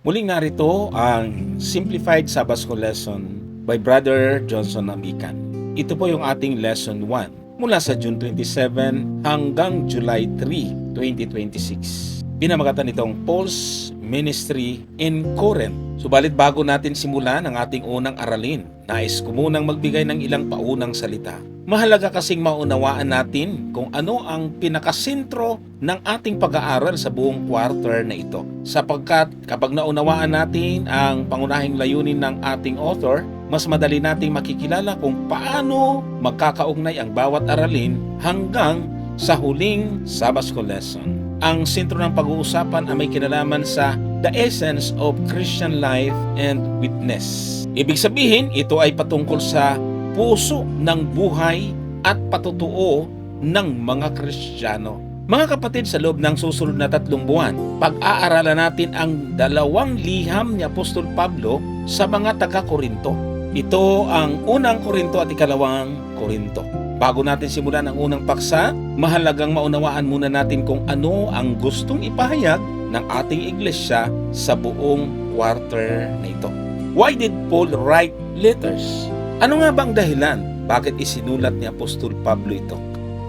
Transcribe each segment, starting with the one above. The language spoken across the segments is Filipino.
Muling narito ang Simplified Sabbath School Lesson by Brother Johnson Amican. Ito po yung ating Lesson 1 mula sa June 27 hanggang July 3, 2026. Pinamagatan itong Paul's Ministry in Corinth. Subalit bago natin simulan ang ating unang aralin, nais ko munang magbigay ng ilang paunang salita. Mahalaga kasing maunawaan natin kung ano ang pinakasentro ng ating pag-aaral sa buong quarter na ito. Sapagkat kapag naunawaan natin ang pangunahing layunin ng ating author, mas madali nating makikilala kung paano magkakaugnay ang bawat aralin hanggang sa huling Sabbath School Lesson. Ang sentro ng pag-uusapan ay may kinalaman sa the essence of Christian life and witness. Ibig sabihin, ito ay patungkol sa puso ng buhay at patutuo ng mga Kristiyano. Mga kapatid, sa loob ng susunod na 3 buwan, pag-aaralan natin ang 2 liham ni Apostol Pablo sa mga taga-Korinto. Ito ang unang Korinto at 2 Korinto. Bago natin simulan ang unang paksa, mahalagang maunawaan muna natin kung ano ang gustong ipahayag ng ating iglesia sa buong quarter na ito. Why did Paul write letters? Ano nga bang dahilan bakit isinulat ni Apostol Pablo ito?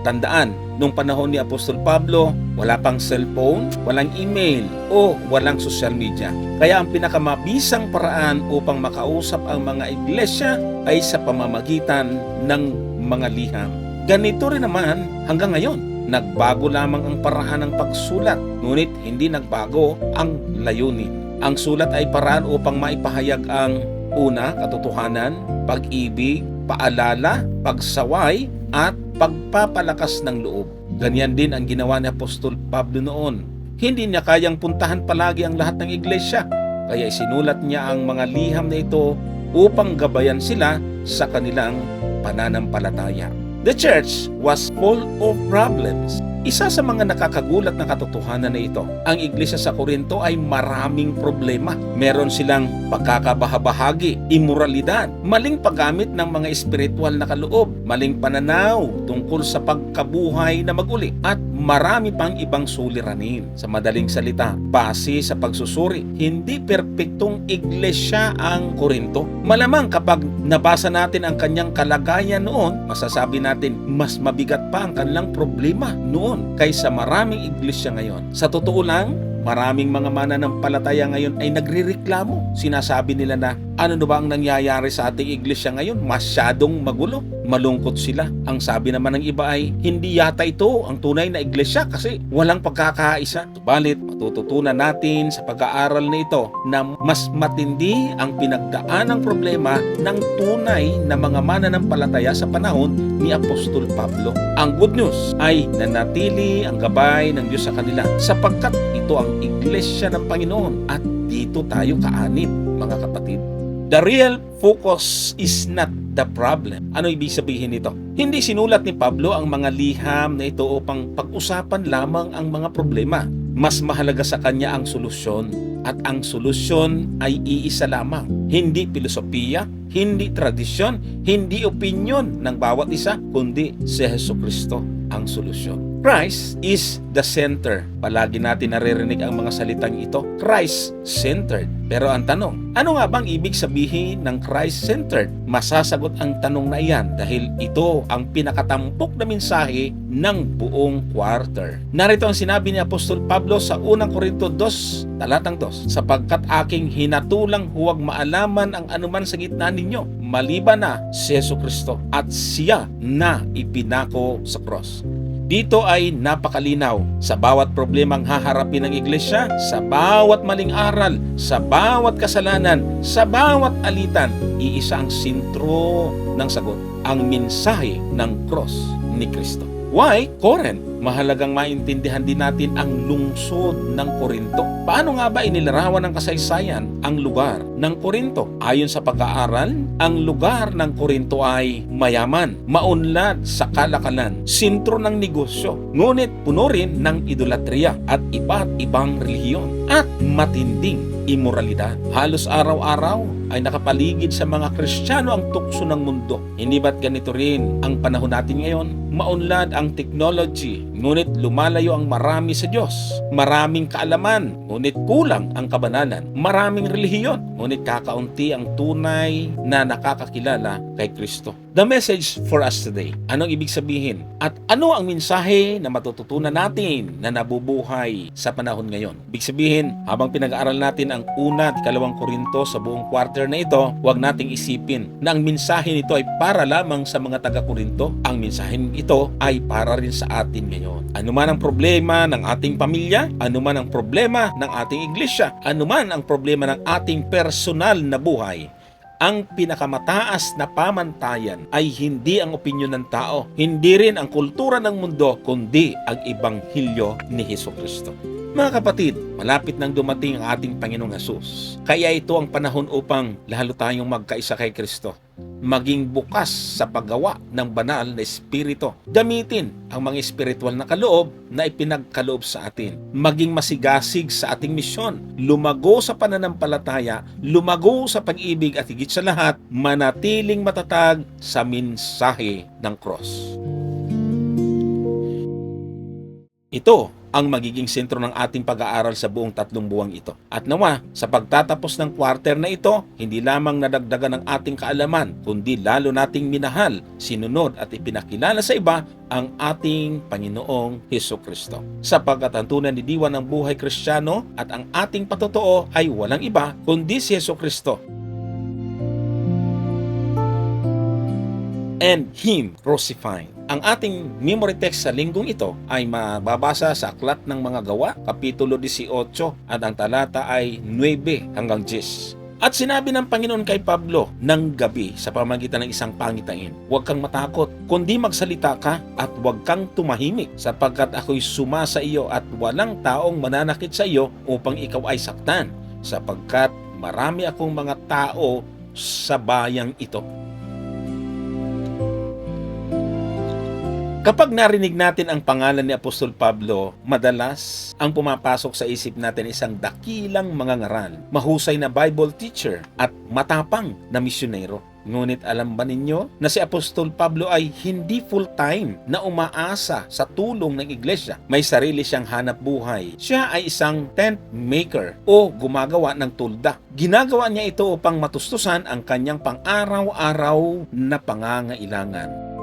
Tandaan, nung panahon ni Apostol Pablo, wala pang cellphone, walang email, o walang social media. Kaya ang pinakamabisang paraan upang makausap ang mga iglesia ay sa pamamagitan ng mga liham. Ganito rin naman hanggang ngayon. Nagbago lamang ang paraan ng pagsulat, ngunit hindi nagbago ang layunin. Ang sulat ay paraan upang maipahayag ang una, katotohanan, pag-ibig, paalala, pagsaway, at pagpapalakas ng loob. Ganyan din ang ginawa ni Apostol Pablo noon. Hindi niya kayang puntahan palagi ang lahat ng iglesia, kaya isinulat niya ang mga liham na ito upang gabayan sila sa kanilang pananampalataya. The church was full of problems. Isa sa mga nakakagulat na katotohanan na ito, ang iglesia sa Korinto ay maraming problema. Meron silang pagkakabahabahagi, imoralidad, maling paggamit ng mga espiritual na kaloob, maling pananaw tungkol sa pagkabuhay na maguli, at marami pang ibang suliranin. Sa madaling salita, base sa pagsusuri, hindi perpektong iglesia ang Korinto. Malamang kapag nabasa natin ang kanyang kalagayan noon, masasabi natin mas mabigat pa ang kanilang problema noon kaysa maraming iglesia ngayon. Sa totoo lang, maraming mga mananampalataya ngayon ay nagrereklamo. Sinasabi nila na, ano na ba ang nangyayari sa ating iglesia ngayon? Masyadong magulo. Malungkot sila. Ang sabi naman ng iba ay, hindi yata ito ang tunay na iglesia kasi walang pagkakaisa. Subalit, matututunan natin sa pag-aaral na ito na mas matindi ang pinagdaanang problema ng tunay na mga mananampalataya sa panahon ni Apostol Pablo. Ang good news ay nanatili ang gabay ng Diyos sa kanila sapagkat ito ang iglesia ng Panginoon at dito tayo kaanib, mga kapatid. The real focus is not the problem. Ano ibig sabihin nito? Hindi sinulat ni Pablo ang mga liham na ito upang pag-usapan lamang ang mga problema. Mas mahalaga sa kanya ang solusyon. At ang solusyon ay iisa lamang. Hindi filosofiya, hindi tradisyon, hindi opinyon ng bawat isa, kundi si Jesucristo ang solusyon. Christ is the center. Palagi natin naririnig ang mga salitang ito, Christ-centered. Pero ang tanong, ano nga bang ibig sabihin ng Christ-centered? Masasagot ang tanong na iyan dahil ito ang pinakatampok na mensahe ng buong quarter. Narito ang sinabi ni Apostol Pablo sa 1 Korinto 2, talatang 2, sapagkat aking hinatulang huwag maalaman ang anuman sa gitna ninyo, maliban na si Jesucristo at siya na ipinako sa cross. Dito ay napakalinaw sa bawat problemang haharapin ng iglesia, sa bawat maling aral, sa bawat kasalanan, sa bawat alitan, iisa ang sentro ng sagot, ang mensahe ng cross ni Kristo. Why Corinth? Mahalagang maintindihan din natin ang lungsod ng Korinto. Paano nga ba inilarawan ng kasaysayan ang lugar ng Korinto? Ayon sa pag-aaral, ang lugar ng Korinto ay mayaman, maunlad sa kalakalan, sentro ng negosyo, ngunit puno rin ng idolatria at iba't ibang relihiyon at matinding imoralidad. Halos araw-araw ay nakapaligid sa mga Kristiyano ang tukso ng mundo. Hindi ba't ganito rin ang panahon natin ngayon? Maunlad ang technology, ngunit lumalayo ang marami sa Diyos. Maraming kaalaman, ngunit kulang ang kabanalan. Maraming relihiyon, ngunit kakaunti ang tunay na nakakakilala kay Kristo. The message for us today. Anong ibig sabihin? At ano ang mensahe na matututunan natin na nabubuhay sa panahon ngayon? Ibig sabihin, habang pinag-aaral natin ang 1 at 2 Korinto sa buong quarter na ito, huwag nating isipin na ang mensahe nito ay para lamang sa mga taga-Korinto. Ang mensahe ito ay para rin sa atin ngayon. Ano man ang problema ng ating pamilya, ano man ang problema ng ating iglesia, ano man ang problema ng ating personal na buhay, ang pinakamataas na pamantayan ay hindi ang opinyon ng tao, hindi rin ang kultura ng mundo, kundi ang Ebanghelyo ni Hesukristo. Mga kapatid, malapit nang dumating ang ating Panginoong Hesus. Kaya ito ang panahon upang lalo tayong magkaisa kay Kristo. Maging bukas sa paggawa ng banal na espiritu. Gamitin ang mga espiritual na kaloob na ipinagkaloob sa atin. Maging masigasig sa ating misyon. Lumago sa pananampalataya, lumago sa pag-ibig at higit sa lahat, manatiling matatag sa mensahe ng cross. Ito ang magiging sentro ng ating pag-aaral sa buong 3 buwang ito. At nawa, sa pagtatapos ng quarter na ito, hindi lamang nadagdagan ng ating kaalaman, kundi lalo nating minahal, sinunod at ipinakilala sa iba ang ating Panginoong Hesukristo. Sapagkat ang tunay ni diwa ng buhay Kristiyano at ang ating patotoo ay walang iba kundi si Hesukristo. And Him crucified. Ang ating memory text sa linggong ito ay mababasa sa Aklat ng Mga Gawa, Kapitulo 18 at ang talata ay 9 hanggang 10. At sinabi ng Panginoon kay Pablo ng gabi sa pamamagitan ng isang pangitain, huwag kang matakot, kundi magsalita ka at huwag kang tumahimik, sapagkat ako'y suma sa iyo at walang taong mananakit sa iyo upang ikaw ay saktan, sapagkat marami akong mga tao sa bayang ito. Kapag narinig natin ang pangalan ni Apostol Pablo, madalas ang pumapasok sa isip natin isang dakilang mangangaral, mahusay na Bible teacher at matapang na misyonero. Ngunit alam ba ninyo na si Apostol Pablo ay hindi full-time na umaasa sa tulong ng iglesia? May sarili siyang hanap buhay. Siya ay isang tent maker o gumagawa ng tulda. Ginagawa niya ito upang matustusan ang kanyang pang-araw-araw na pangangailangan.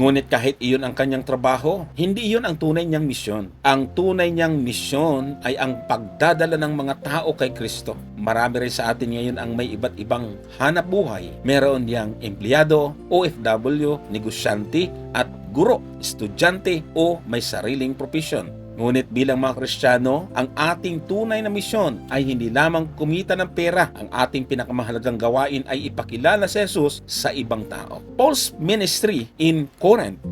Ngunit kahit iyon ang kanyang trabaho, hindi iyon ang tunay niyang misyon. Ang tunay niyang misyon ay ang pagdadala ng mga tao kay Kristo. Marami rin sa atin ngayon ang may iba't ibang hanap buhay. Meron diyang empleyado, OFW, negosyante at guro, estudyante o may sariling profesyon. Ngunit bilang mga Kristiyano, ang ating tunay na misyon ay hindi lamang kumita ng pera. Ang ating pinakamahalagang gawain ay ipakilala si Jesus sa ibang tao. Paul's ministry in Corinth.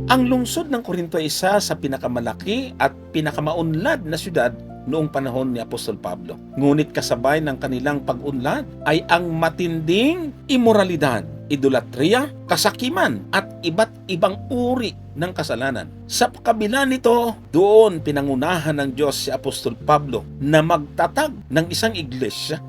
Ang lungsod ng Korinto ay isa sa pinakamalaki at pinakamaunlad na syudad noong panahon ni Apostol Pablo. Ngunit kasabay ng kanilang pag-unlad ay ang matinding imoralidad, idolatria, kasakiman at iba't ibang uri ng kasalanan. Sa kabila nito, doon pinangunahan ng Diyos si Apostol Pablo na magtatag ng isang iglesia.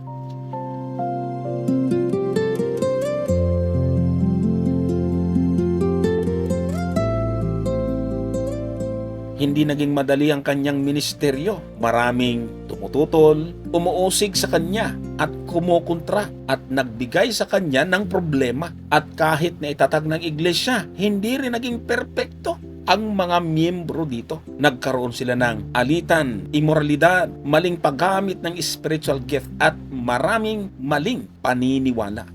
Hindi naging madali ang kanyang ministeryo. Maraming tumututol, umuusig sa kanya at kumukontra at nagbigay sa kanya ng problema. At kahit na itatag ng iglesia, hindi rin naging perpekto ang mga miyembro dito. Nagkaroon sila ng alitan, imoralidad, maling paggamit ng spiritual gift at maraming maling paniniwala.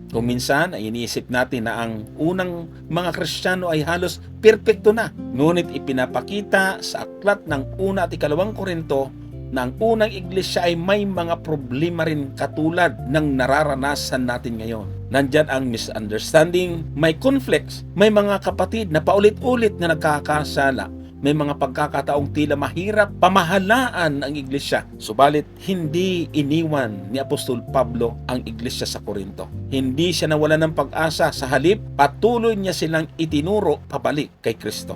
Kung minsan ay iniisip natin na ang unang mga Kristiyano ay halos perpekto na. Ngunit ipinapakita sa aklat ng 1 at 2 Korinto na ang unang iglesia ay may mga problema rin katulad ng nararanasan natin ngayon. Nandyan ang misunderstanding, may conflicts, may mga kapatid na paulit-ulit na nagkakasala, May mga pagkakataong tila mahirap pamahalaan ang iglesia. Subalit, hindi iniwan ni Apostol Pablo ang iglesia sa Korinto. Hindi siya nawalan ng pag-asa. Sa halip, patuloy niya silang itinuro pabalik kay Kristo.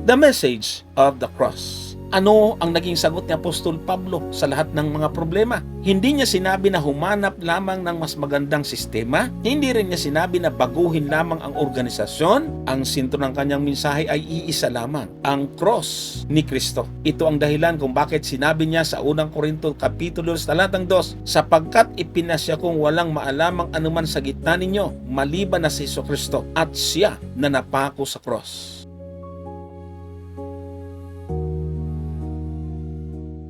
The message of the cross. Ano ang naging sagot ni Apostol Pablo sa lahat ng mga problema? Hindi niya sinabi na humanap lamang ng mas magandang sistema. Hindi rin niya sinabi na baguhin lamang ang organisasyon. Ang sentro ng kanyang mensahe ay iisa lamang, ang cross ni Kristo. Ito ang dahilan kung bakit sinabi niya sa unang Korinto Kapitulo 2, sapagkat ipinasya kong walang maalamang anuman sa gitna ninyo, maliban na si Jesucristo at siya na napako sa cross.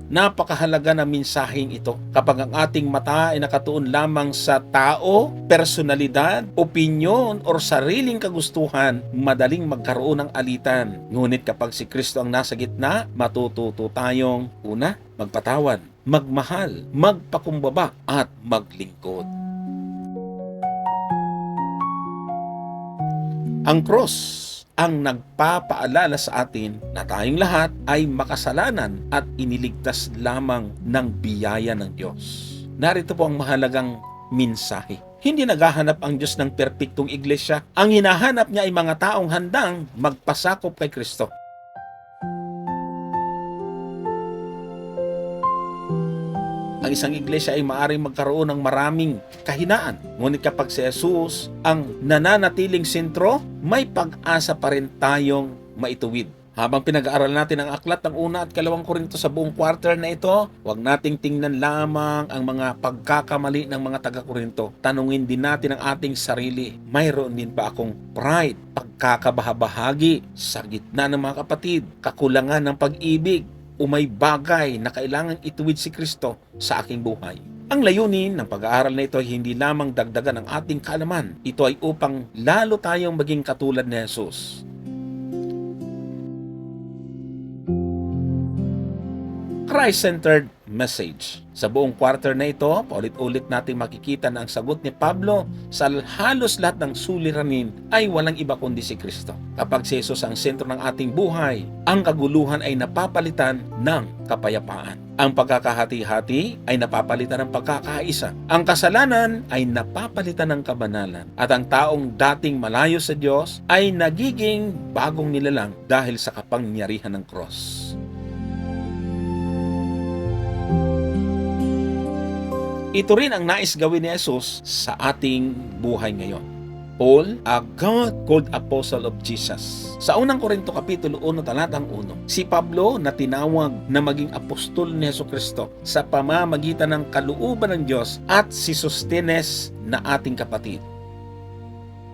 Napakahalaga na mensaheng ito kapag ang ating mata ay nakatuon lamang sa tao, personalidad, opinyon, o sariling kagustuhan, madaling magkaroon ng alitan. Ngunit kapag si Kristo ang nasa gitna, matututo tayong una, magpatawad, magmahal, magpakumbaba, at maglingkod. Ang cross ang nagpapaalala sa atin na tayong lahat ay makasalanan at iniligtas lamang ng biyaya ng Diyos. Narito po ang mahalagang mensahe. Hindi naghahanap ang Diyos ng perpektong iglesia. Ang hinahanap niya ay mga taong handang magpasakop kay Kristo. Ang isang iglesia ay maaaring magkaroon ng maraming kahinaan. Ngunit kapag si Jesus ang nananatiling sentro, may pag-asa pa rin tayong maituwid. Habang pinag-aaral natin ang aklat ng 1 at 2 Korinto sa buong quarter na ito, huwag nating tingnan lamang ang mga pagkakamali ng mga taga-Korinto. Tanungin din natin ang ating sarili. Mayroon din ba akong pride, pagkakabahabahagi sa gitna ng mga kapatid, kakulangan ng pag-ibig, o may bagay na kailangang ituwid si Kristo sa aking buhay? Ang layunin ng pag-aaral na ito ay hindi lamang dagdagan ang ating kaalaman. Ito ay upang lalo tayong maging katulad ni Jesus. Christ-centered message. Sa buong quarter na ito, paulit-ulit nating makikita na ang sagot ni Pablo sa halos lahat ng suliranin ay walang iba kundi si Kristo. Kapag si Jesus ang sentro ng ating buhay, ang kaguluhan ay napapalitan ng kapayapaan. Ang pagkakahati-hati ay napapalitan ng pagkakaisa. Ang kasalanan ay napapalitan ng kabanalan. At ang taong dating malayo sa Diyos ay nagiging bagong nilalang dahil sa kapangyarihan ng cross. Ito rin ang nais gawin ni Jesus sa ating buhay ngayon. Paul, a God-called apostle of Jesus. Sa unang Korinto Kapitulo 1, talatang 1, si Pablo na tinawag na maging apostol ni Jesucristo sa pamamagitan ng kalooban ng Diyos, at si Sostenes na ating kapatid.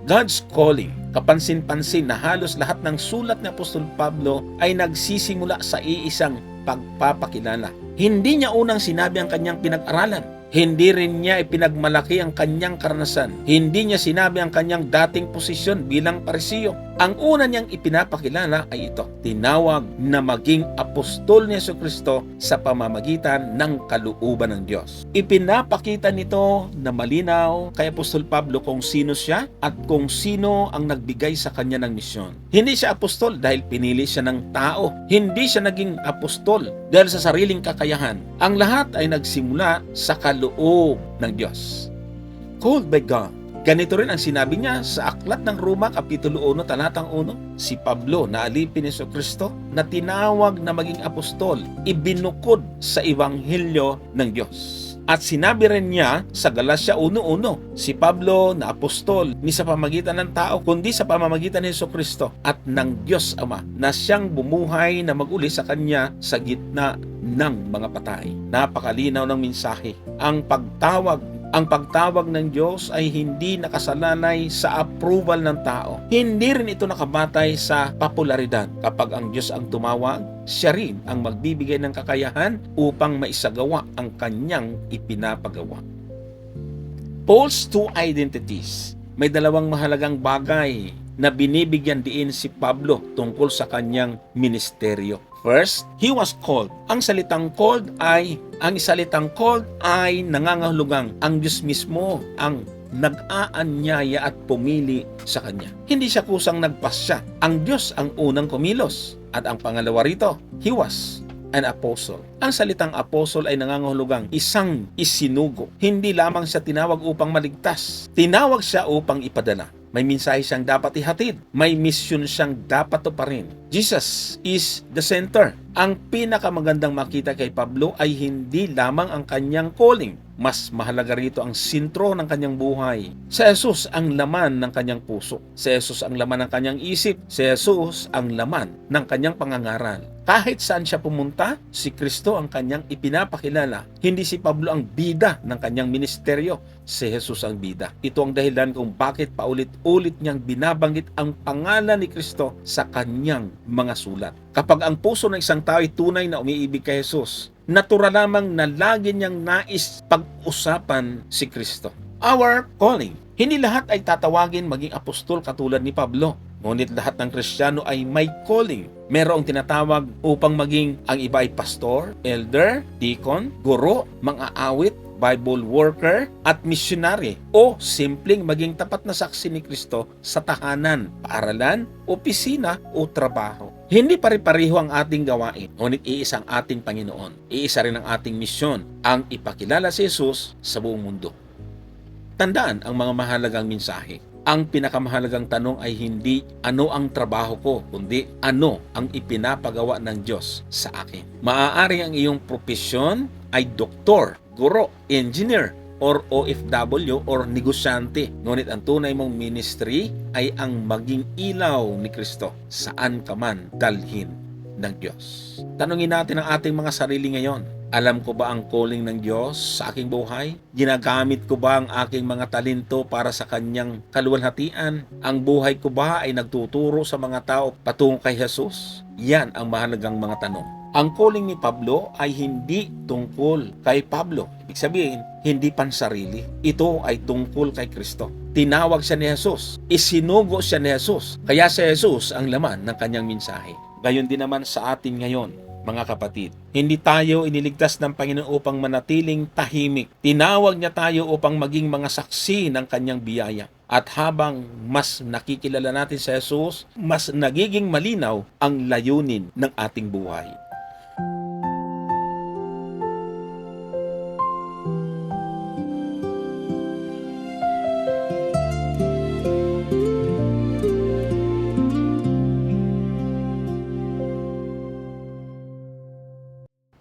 God's calling, kapansin-pansin na halos lahat ng sulat ni Apostol Pablo ay nagsisimula sa iisang pagpapakilala. Hindi niya unang sinabi ang kanyang pinag-aralan. Hindi rin niya ipinagmalaki ang kanyang karanasan. Hindi niya sinabi ang kanyang dating posisyon bilang Parisiyo. Ang una niyang ipinapakilala ay ito: tinawag na maging apostol ni Jesucristo sa pamamagitan ng kalooban ng Diyos. Ipinapakita nito na malinaw kay Apostol Pablo kung sino siya at kung sino ang nagbigay sa kanya ng misyon. Hindi siya apostol dahil pinili siya ng tao. Hindi siya naging apostol dahil sa sariling kakayahan. Ang lahat ay nagsimula sa kaloob ng Diyos. Called by God. Ganito rin ang sinabi niya sa aklat ng Roma, Kapitulo 1, talatang 1. Si Pablo, na alipin ni Jesucristo, na tinawag na maging apostol, ibinukod sa Ebanghelyo ng Diyos. At sinabi rin niya sa Galatia 1:1, si Pablo na apostol, ni sa pamamagitan ng tao, kundi sa pamamagitan ni Jesucristo at ng Diyos Ama, na siyang bumuhay na mag-uli sa Kanya sa gitna ng mga patay. Napakalinaw ng mensahe. Ang pagtawag ng Diyos ay hindi nakasalalay sa approval ng tao. Hindi rin ito nakabatay sa popularidad. Kapag ang Diyos ang tumawag, siya rin ang magbibigay ng kakayahan upang maisagawa ang kanyang ipinapagawa. Paul's two identities. May dalawang mahalagang bagay na binibigyan diin si Pablo tungkol sa kanyang ministeryo. First, he was called. Ang salitang called ay nangangahulugang ang Diyos mismo ang nag-aanyaya at pumili sa kanya. Hindi siya kusang nagpasya. Ang Diyos ang unang kumilos. At ang pangalawa rito, he was an apostle. Ang salitang apostle ay nangangahulugang isang isinugo. Hindi lamang siya tinawag upang maligtas. Tinawag siya upang ipadala. May mensahe siyang dapat ihatid. May misyon siyang dapat tuparin. Jesus is the center. Ang pinakamagandang makita kay Pablo ay hindi lamang ang kanyang calling. Mas mahalaga rito ang sentro ng kanyang buhay. Si Jesus ang laman ng kanyang puso. Si Jesus ang laman ng kanyang isip. Si Jesus ang laman ng kanyang pangangaral. Kahit saan siya pumunta, si Kristo ang kanyang ipinapakilala. Hindi si Pablo ang bida ng kanyang ministeryo. Si Jesus ang bida. Ito ang dahilan kung bakit paulit-ulit niyang binabanggit ang pangalan ni Kristo sa kanyang mga sulat. Kapag ang puso ng isang tao ay tunay na umiibig kay Jesus, natural lamang na lagi niyang nais pag-usapan si Kristo. Our calling. Hindi lahat ay tatawagin maging apostol katulad ni Pablo. Ngunit lahat ng Kristiyano ay may calling. Merong tinatawag upang maging ang iba ay pastor, elder, deacon, guro, mang-aawit, Bible worker, at missionary, o simpleng maging tapat na saksi ni Kristo sa tahanan, paaralan, opisina o trabaho. Hindi pare-pareho ang ating gawain, ngunit iisa ang ating Panginoon. Iisa rin ang ating misyon, ang ipakilala si Jesus sa buong mundo. Tandaan ang mga mahalagang mensahe. Ang pinakamahalagang tanong ay hindi ano ang trabaho ko, kundi ano ang ipinapagawa ng Diyos sa akin. Maaari ang iyong propesyon ay doktor, guro, engineer, or OFW or negosyante. Ngunit ang tunay mong ministry ay ang maging ilaw ni Kristo saan ka man dalhin ng Diyos. Tanungin natin ang ating mga sarili ngayon. Alam ko ba ang calling ng Diyos sa aking buhay? Ginagamit ko ba ang aking mga talento para sa Kanyang kaluwalhatian? Ang buhay ko ba ay nagtuturo sa mga tao patungo kay Jesus? Yan ang mahalagang mga tanong. Ang calling ni Pablo ay hindi tungkol kay Pablo. Ibig sabihin, hindi pansarili. Ito ay tungkol kay Kristo. Tinawag siya ni Jesus. Isinugo siya ni Jesus. Kaya si Jesus ang laman ng kanyang mensahe. Gayon din naman sa atin ngayon, mga kapatid. Hindi tayo iniligtas ng Panginoon upang manatiling tahimik. Tinawag niya tayo upang maging mga saksi ng kanyang biyaya. At habang mas nakikilala natin si Jesus, mas nagiging malinaw ang layunin ng ating buhay.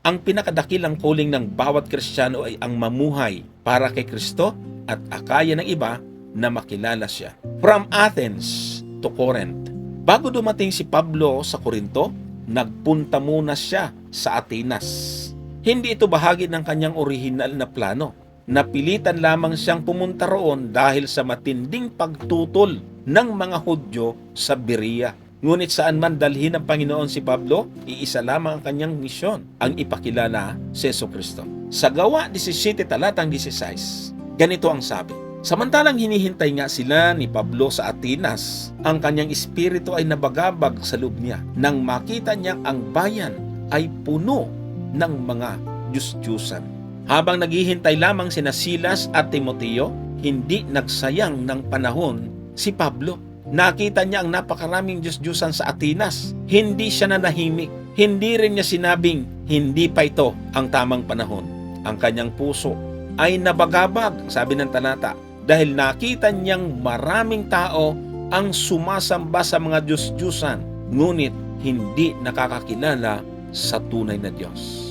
Ang pinakadakilang calling ng bawat Kristiyano ay ang mamuhay para kay Kristo at akaya ng iba na makilala siya. From Athens to Corinth. Bago dumating si Pablo sa Korinto, nagpunta muna siya sa Atenas. Hindi ito bahagi ng kanyang orihinal na plano. Napilitan lamang siyang pumunta roon dahil sa matinding pagtutol ng mga Hudyo sa Berea. Ngunit saan man dalhin ng Panginoon si Pablo, iisa lamang ang kanyang misyon, ang ipakilala si Jesucristo. Sa Gawa 17 talatang 16, ganito ang sabi. Samantalang hinihintay nga sila ni Pablo sa Atenas, ang kanyang espiritu ay nabagabag sa loob niya nang makita niyang ang bayan ay puno ng mga Diyos-Diyusan. Habang naghihintay lamang sina Silas at Timoteo, hindi nagsayang ng panahon si Pablo. Nakita niya ang napakaraming Diyos-Diyusan sa Atenas. Hindi siya nanahimik. Hindi rin niya sinabing, hindi pa ito ang tamang panahon. Ang kanyang puso ay nabagabag, sabi ng talata, dahil nakita niyang maraming tao ang sumasamba sa mga Diyos-Diyusan, ngunit hindi nakakakilala sa tunay na Diyos.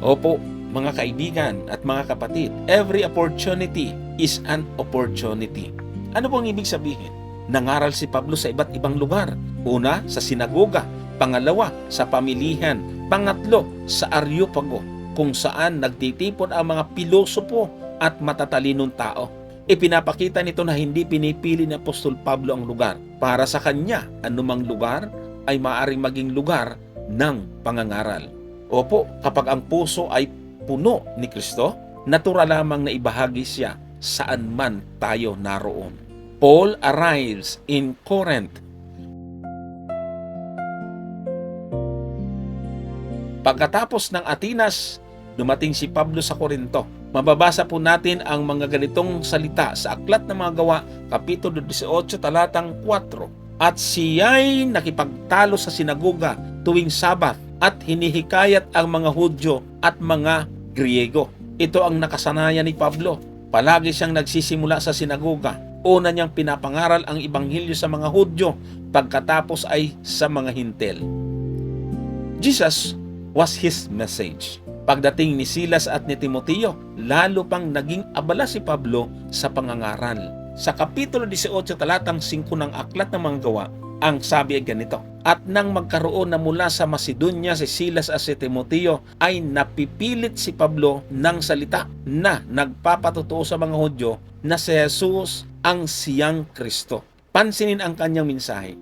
Opo, mga kaibigan at mga kapatid, every opportunity is an opportunity. Ano pong ibig sabihin? Nangaral si Pablo sa iba't ibang lugar. Una, sa sinagoga. Pangalawa, sa pamilihan. Pangatlo, sa Areopago, kung saan nagtitipon ang mga pilosopo at matatalinong tao. Ipinapakita nito na hindi pinipili ni Apostol Pablo ang lugar. Para sa kanya, anumang lugar ay maaaring maging lugar ng pangangaral. Opo, kapag ang puso ay puno ni Kristo, natural lamang na ibahagi siya saan man tayo naroon. Paul arrives in Corinth. Pagkatapos ng Atenas, dumating si Pablo sa Corinto. Mababasa po natin ang mga ganitong salita sa Aklat ng Mga Gawa, Kapitulo 18, talatang 4. At siya'y nakipagtalo sa sinagoga tuwing Sabat at hinihikayat ang mga Hudyo at mga Griego. Ito ang nakasanayan ni Pablo. Palagi siyang nagsisimula sa sinagoga. Una niyang pinapangaral ang Ebanghelyo sa mga Hudyo, pagkatapos ay sa mga Hintil. Jesus was his message. Pagdating ni Silas at ni Timoteo, lalo pang naging abala si Pablo sa pangangaral. Sa Kapitulo 18, talatang 5 ng Aklat ng Mga Gawa, ang sabi ay ganito, at nang magkaroon na mula sa Macedonia si Silas at si Timoteo, ay napipilit si Pablo ng salita na nagpapatotoo sa mga Hudyo na si Jesus ang siyang Kristo. Pansinin ang kanyang mensahe.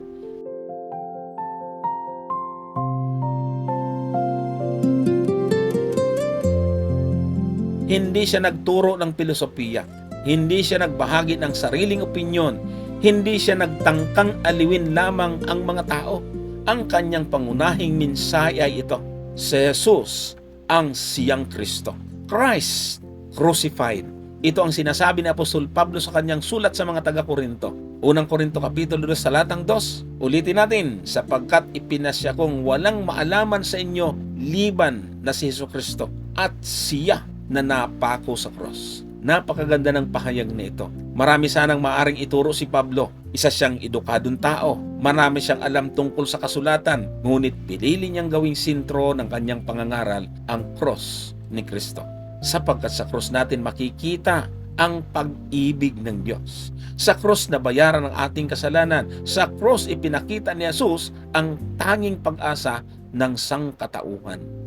Hindi siya nagturo ng filosofiya. Hindi siya nagbahagi ng sariling opinyon. Hindi siya nagtangkang aliwin lamang ang mga tao. Ang kanyang pangunahing mensahe ay ito: si Jesus ang siyang Kristo. Christ crucified. Ito ang sinasabi ni Apostol Pablo sa kanyang sulat sa mga taga-Korinto. Unang Korinto Kapitulo 2, talatang 2. Ulitin natin, sapagkat ipinasya kong walang maalaman sa inyo liban na si Jesucristo at siya na napako sa cross. Napakaganda ng pahayag na ito. Marami sanang maaring ituro si Pablo. Isa siyang edukadong tao. Marami siyang alam tungkol sa kasulatan. Ngunit pinili niyang gawing sentro ng kanyang pangangaral ang cross ni Kristo. Sapagkat sa cross natin makikita ang pag-ibig ng Diyos. Sa cross na bayaran ng ating kasalanan. Sa cross ipinakita ni Jesus ang tanging pag-asa ng sangkatauhan.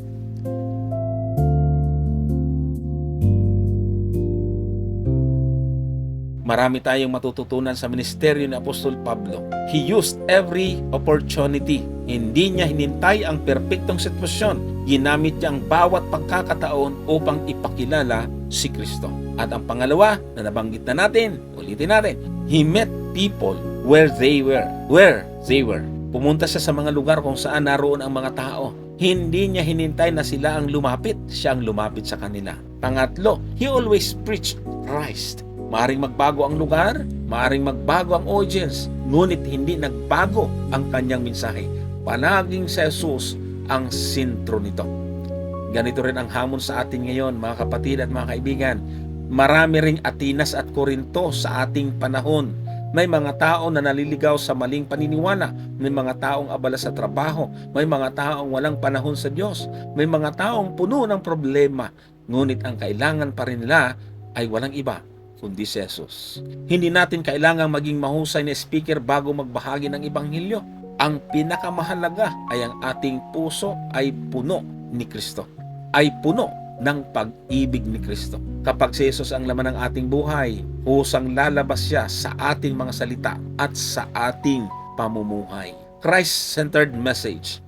Marami tayong matututunan sa ministeryo ni Apostol Pablo. He used every opportunity. Hindi niya hinintay ang perpektong sitwasyon. Ginamit niya ang bawat pagkakataon upang ipakilala si Kristo. At ang pangalawa na nabanggit na natin, ulitin natin, he met people where they were. Pumunta siya sa mga lugar kung saan naroon ang mga tao. Hindi niya hinintay na sila ang lumapit. Siya ang lumapit sa kanila. Pangatlo, he always preached Christ. Maaring magbago ang lugar, maaring magbago ang audience, ngunit hindi nagbago ang kanyang mensahe. Palaging si Jesus ang sentro nito. Ganito rin ang hamon sa atin ngayon, mga kapatid at mga kaibigan. Marami ring Atinas at Korinto sa ating panahon. May mga tao na naliligaw sa maling paniniwala. May mga taong abala sa trabaho. May mga taong walang panahon sa Diyos. May mga taong puno ng problema. Ngunit ang kailangan pa rin nila ay walang iba kundi si Jesus. Hindi natin kailangang maging mahusay na speaker bago magbahagi ng Ebanghelyo. Ang pinakamahalaga ay ang ating puso ay puno ni Kristo. Ay puno ng pag-ibig ni Kristo. Kapag si Jesus ang laman ng ating buhay, husang lalabas siya sa ating mga salita at sa ating pamumuhay. Christ-centered message.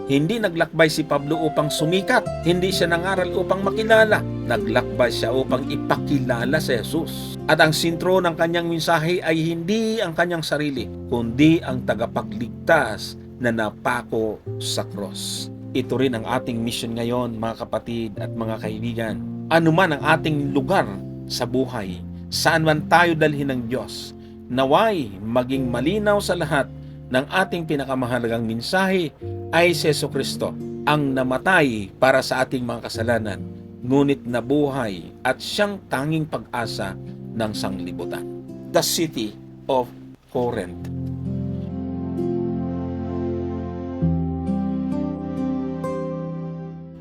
Hindi naglakbay si Pablo upang sumikat. Hindi siya nangaral upang makilala. Naglakbay siya upang ipakilala si Jesus. At ang sentro ng kanyang mensahe ay hindi ang kanyang sarili, kundi ang tagapagligtas na napako sa cross. Ito rin ang ating mission ngayon, mga kapatid at mga kaibigan. Ano man ang ating lugar sa buhay, saan man tayo dalhin ng Diyos, naway maging malinaw sa lahat ng ating pinakamahalagang mensahe ay si Jesucristo ang namatay para sa ating mga kasalanan, ngunit nabuhay at siyang tanging pag-asa ng sanglibutan. The city of Corinth.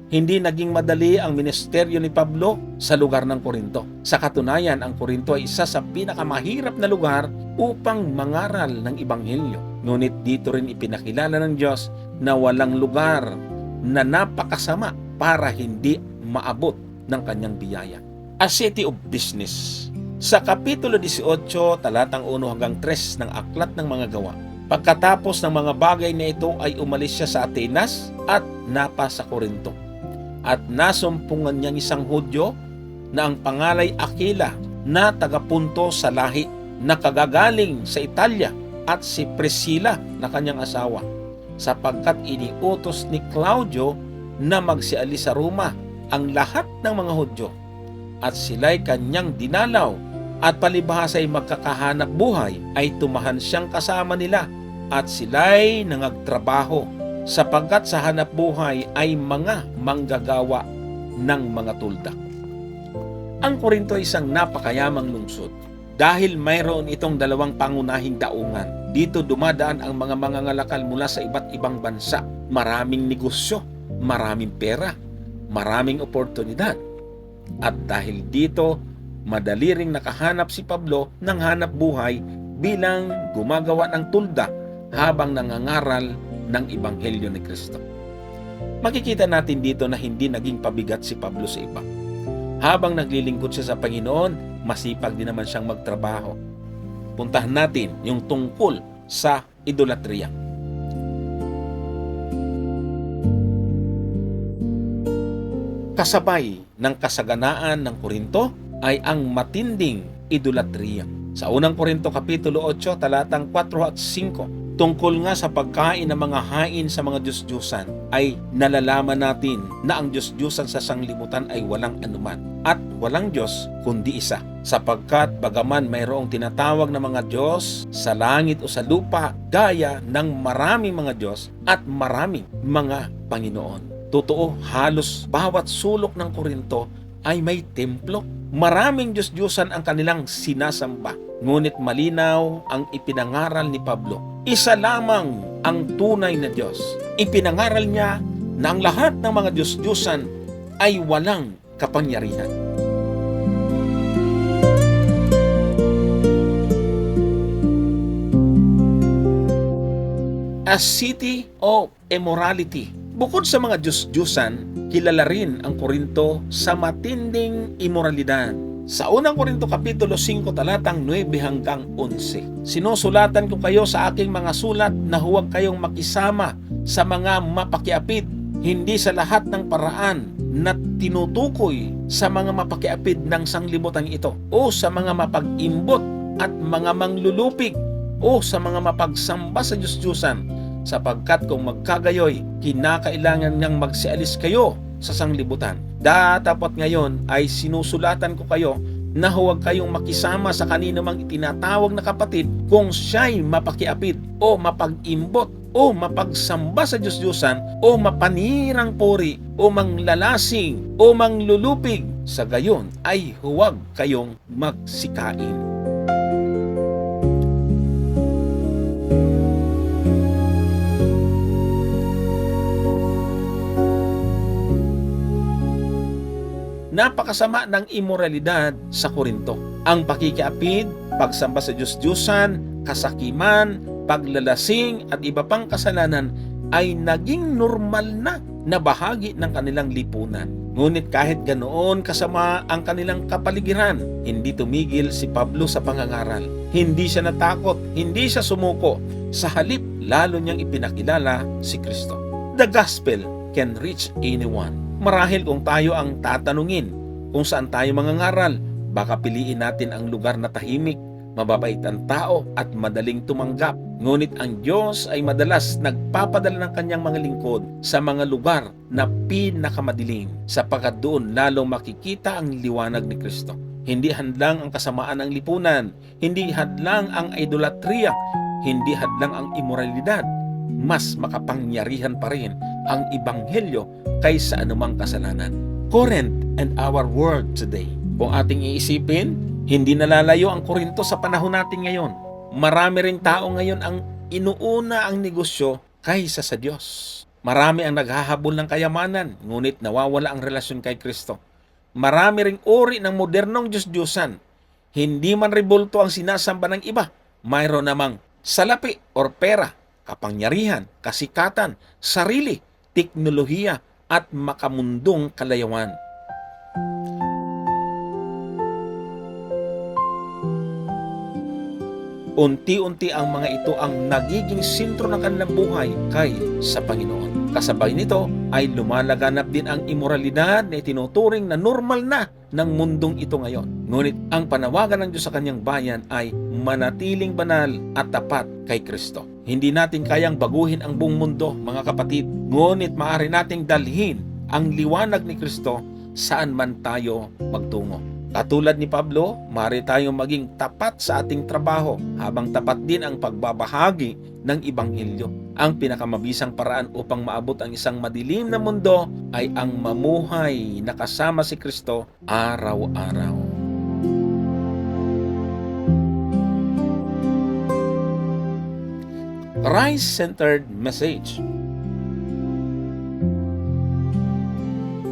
Hindi naging madali ang ministeryo ni Pablo sa lugar ng Korinto. Sa katunayan, ang Korinto ay isa sa pinakamahirap na lugar upang mangaral ng Ebanghelyo. Ngunit dito rin ipinakilala ng Diyos na walang lugar na napakasama para hindi maabot ng kanyang biyaya. A city of business. Sa Kapitulo 18, talatang 1 hanggang 3 ng Aklat ng Mga Gawa, pagkatapos ng mga bagay na ito ay umalis siya sa Atenas at napa sa Korinto. At nasumpungan niyang isang Hudyo na ang pangalay Aquila na taga-Punto sa lahi na kagagaling sa Italia at si Priscilla na kanyang asawa. sapagkat iniutos ni Claudio na magsialis sa Roma ang lahat ng mga Hudyo, at sila'y kanyang dinalaw, at palibhas ay magkakahanap buhay ay tumahan siyang kasama nila, at sila'y nangagtrabaho, sapagkat sa hanap buhay ay mga manggagawa ng mga tuldak. Ang Korinto ay isang napakayamang lungsod dahil mayroon itong dalawang pangunahing daungan. Dito dumadaan ang mga mangangalakal mula sa iba't ibang bansa. Maraming negosyo, maraming pera, maraming oportunidad. At dahil dito, madali ring nakahanap si Pablo ng hanap buhay bilang gumagawa ng tulda habang nangangaral ng Ebanghelyo ni Kristo. Makikita natin dito na hindi naging pabigat si Pablo sa iba. Habang naglilingkod siya sa Panginoon, masipag din naman siyang magtrabaho. Puntahan natin yung tungkol sa idolatriya. Kasabay ng kasaganaan ng Korinto ay ang matinding idolatriya. Sa unang Korinto Kapitulo 8, talatang 4 at 5, tungkol nga sa pagkain ng mga hain sa mga Diyos-Diyusan, ay nalalaman natin na ang Diyos-Diyusan sa sanglibutan ay walang anuman at walang Diyos kundi isa. Sapagkat bagaman mayroong tinatawag na mga Diyos sa langit o sa lupa, gaya ng maraming mga Diyos at maraming mga Panginoon. Totoo, halos bawat sulok ng Korinto ay may templo. Maraming Diyos-Diyusan ang kanilang sinasamba. Ngunit malinaw ang ipinangaral ni Pablo. Isa lamang ang tunay na Diyos. Ipinangaral niya na ang lahat ng mga Diyos-Diyusan ay walang kapangyarihan. A city of immorality. Bukod sa mga Diyos-Diyusan, kilala rin ang Korinto sa matinding imoralidad. Sa unang Korinto Kapitulo 5, talatang 9 hanggang 11, sinusulatan ko kayo sa aking mga sulat na huwag kayong makisama sa mga mapakiapid, hindi sa lahat ng paraan na tinutukoy sa mga mapakiapid ng sanglibutan ito, o sa mga mapag-imbot at mga manglulupig, o sa mga mapagsamba sa Diyos-Diyusan, sapagkat kung magkagayoy, kinakailangan niyang magsialis kayo sa sanglibutan. Datapot ngayon ay sinusulatan ko kayo na huwag kayong makisama sa kanino mang itinatawag na kapatid kung siya'y mapakiapid o mapag-imbot o mapagsamba sa Diyos-Diyusan o mapanirang puri o manglalasing o manglulupig. Sa gayon ay huwag kayong magsikain. Napakasama ng imoralidad sa Korinto. Ang pakikiapid, pagsamba sa Diyos-Diyusan, kasakiman, paglalasing at iba pang kasalanan ay naging normal na bahagi ng kanilang lipunan. Ngunit kahit ganoon kasama ang kanilang kapaligiran, hindi tumigil si Pablo sa pangangaral. Hindi siya natakot, hindi siya sumuko. Sa halip, lalo niyang ipinakilala si Kristo. The gospel can reach anyone. Marahil kung tayo ang tatanungin kung saan tayo mangangaral, baka piliin natin ang lugar na tahimik, mababait ang tao at madaling tumanggap. Ngunit ang Diyos ay madalas nagpapadala ng kanyang mga lingkod sa mga lugar na pinakamadilim, sapagkat doon lalong makikita ang liwanag ni Kristo. Hindi hadlang ang kasamaan ng lipunan, hindi hadlang ang idolatriya, hindi hadlang ang imoralidad. Mas makapangyarihan pa rin ang Ebanghelyo kaysa anumang kasalanan. Corinth and our world today. Kung ating iisipin, hindi nalalayo ang Korinto sa panahon natin ngayon. Marami ring tao ngayon ang inuuna ang negosyo kaysa sa Diyos. Marami ang naghahabol ng kayamanan, ngunit nawawala ang relasyon kay Kristo. Marami ring uri ng modernong Diyos-Diyusan. Hindi man rebulto ang sinasamba ng iba. Mayroon namang salapi or pera, kapangyarihan, kasikatan, sarili, teknolohiya at makamundong kalayawan. Unti-unti ang mga ito ang nagiging sentro ng kanilang buhay kay sa Panginoon. Kasabay nito ay lumalaganap din ang imoralidad na itinuturing na normal na ng mundong ito ngayon. Ngunit ang panawagan ng Diyos sa kanyang bayan ay manatiling banal at tapat kay Kristo. Hindi natin kayang baguhin ang buong mundo, mga kapatid. Ngunit maaari nating dalhin ang liwanag ni Kristo saan man tayo magtungo. Katulad ni Pablo, maaari tayong maging tapat sa ating trabaho habang tapat din ang pagbabahagi ng Ebanghelyo. Ang pinakamabisang paraan upang maabot ang isang madilim na mundo ay ang mamuhay na kasama si Kristo araw-araw. Christ-centered message.